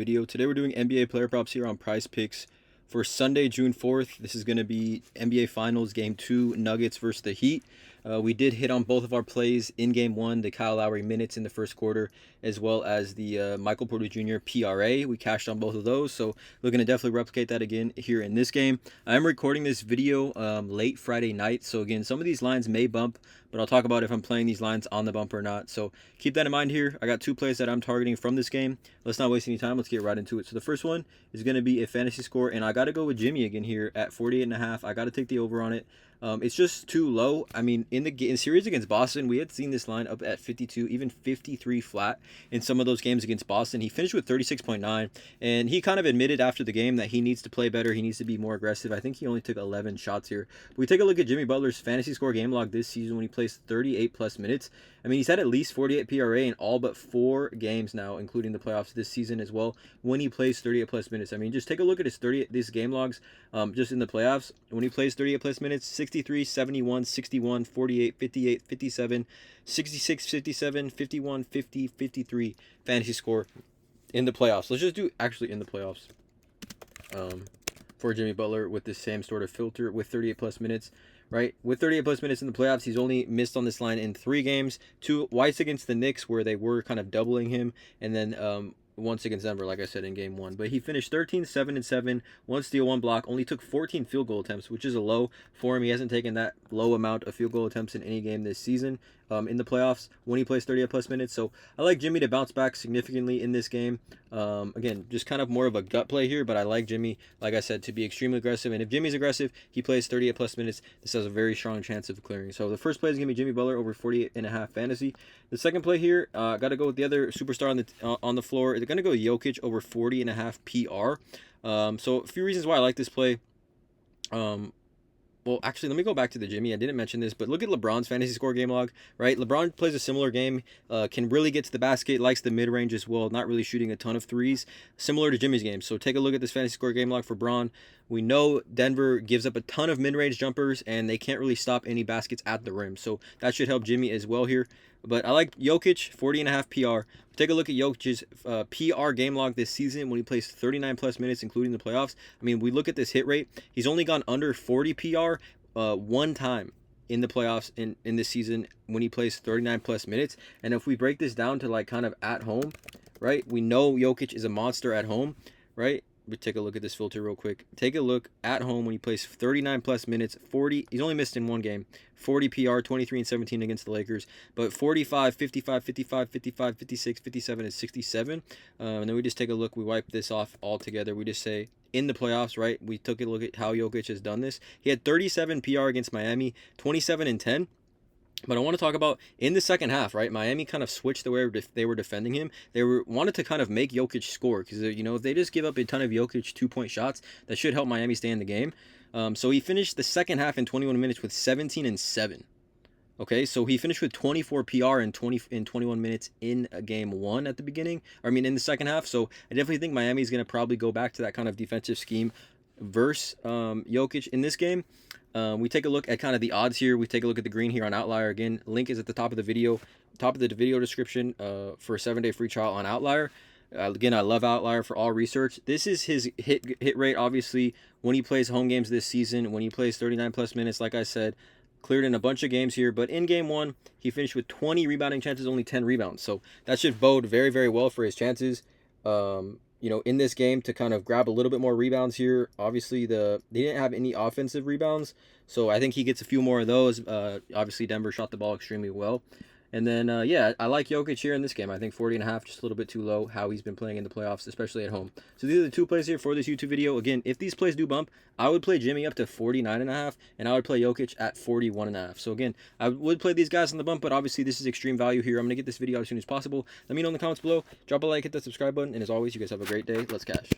Video. Today we're doing NBA player props here on PrizePicks for Sunday, June 4th. This is going to be NBA Finals Game 2, Nuggets versus the Heat. We did hit on both of our plays in Game 1, the Kyle Lowry minutes in the first quarter, as well as the Michael Porter Jr. PRA. We cashed on both of those, so we're going to definitely replicate that again here in this game. I am recording this video late Friday night, so again, some of these lines may bump, but I'll talk about if I'm playing these lines on the bump or not. So keep that in mind here. I got two plays that I'm targeting from this game. Let's not waste any time. Let's get right into it. So the first one is going to be a fantasy score, and I got to go with Jimmy again here at 48.5. I got to take the over on it. It's just too low. I mean, in the series against Boston, we had seen this line up at 52, even 53 flat in some of those games against Boston. He finished with 36.9, and he kind of admitted after the game that he needs to play better. He needs to be more aggressive. I think he only took 11 shots here. But we take a look at Jimmy Butler's fantasy score game log this season when he plays 38 plus minutes. I mean, he's had at least 48 PRA in all but 4 games now, including the playoffs this season as well, when he plays 38 plus minutes. I mean, just take a look at these game logs just in the playoffs. When he plays 38 plus minutes, 63, 71, 61, 48, 58, 57, 66, 57, 51, 50, 53 fantasy score in the playoffs. Let's just do actually in the playoffs for Jimmy Butler with the same sort of filter with 38 plus minutes. Right, with 38 plus minutes in the playoffs, he's only missed on this line in 3 games. 2 twice against the Knicks, where they were kind of doubling him, and then once against Denver, like I said, in Game 1. But he finished 13, 7, and 7, 1 steal, 1 block, only took 14 field goal attempts, which is a low for him. He hasn't taken that low amount of field goal attempts in any game this season in the playoffs when he plays 38 plus minutes. So I like Jimmy to bounce back significantly in this game. Again, just kind of more of a gut play here, but I like Jimmy, like I said, to be extremely aggressive. And if Jimmy's aggressive, he plays 38 plus minutes. This has a very strong chance of clearing. So the first play is going to be Jimmy Butler over 48.5 fantasy. The second play here, got to go with the other superstar on the floor. They're going to go Jokic over 40.5 PR. So a few reasons why I like this play. Well, actually, let me go back to the Jimmy. I didn't mention this, but look at LeBron's fantasy score game log, right? LeBron plays a similar game, can really get to the basket, likes the mid-range as well, not really shooting a ton of threes, similar to Jimmy's game. So take a look at this fantasy score game log for Bron. We know Denver gives up a ton of mid-range jumpers, and they can't really stop any baskets at the rim. So that should help Jimmy as well here. But I like Jokic, 40.5 PR. Take a look at Jokic's PR game log this season when he plays 39 plus minutes, including the playoffs. I mean, we look at this hit rate. He's only gone under 40 PR one time in the playoffs in this season when he plays 39 plus minutes. And if we break this down to like kind of at home, right? We know Jokic is a monster at home, right? We take a look at this filter real quick. Take a look at home when he plays 39 plus minutes, 40. He's only missed in one game. 40 PR, 23 and 17 against the Lakers, but 45, 55, 55, 55, 56, 57, and 67. And then we just take a look. We wipe this off altogether. We just say in the playoffs, right? We took a look at how Jokic has done this. He had 37 PR against Miami, 27 and 10. But I want to talk about in the second half, right? Miami kind of switched the way they were defending him. They wanted to kind of make Jokic score because, you know, if they just give up a ton of Jokic 2-point shots, that should help Miami stay in the game. So he finished the second half in 21 minutes with 17 and 7. Okay, so he finished with 24 PR in 21 minutes in Game 1 at the beginning. In the second half. So I definitely think Miami is going to probably go back to that kind of defensive scheme versus Jokic in this game. We take a look at kind of the odds here. We take a look at the green here on Outlier. Again, link is at the top of the video description for a 7-day free trial on Outlier. Again, I love Outlier for all research. This is his hit rate, obviously, when he plays home games this season, when he plays 39 plus minutes, like I said, cleared in a bunch of games here. But in Game 1, he finished with 20 rebounding chances, only 10 rebounds. So that should bode very, very well for his chances. In this game to kind of grab a little bit more rebounds here. Obviously, they didn't have any offensive rebounds, so I think he gets a few more of those. Obviously, Denver shot the ball extremely well. And then, I like Jokic here in this game. I think 40.5, just a little bit too low, how he's been playing in the playoffs, especially at home. So these are the two plays here for this YouTube video. Again, if these plays do bump, I would play Jimmy up to 49.5, and I would play Jokic at 41.5. So again, I would play these guys on the bump, but obviously this is extreme value here. I'm going to get this video out as soon as possible. Let me know in the comments below. Drop a like, hit that subscribe button, and as always, you guys have a great day. Let's cash.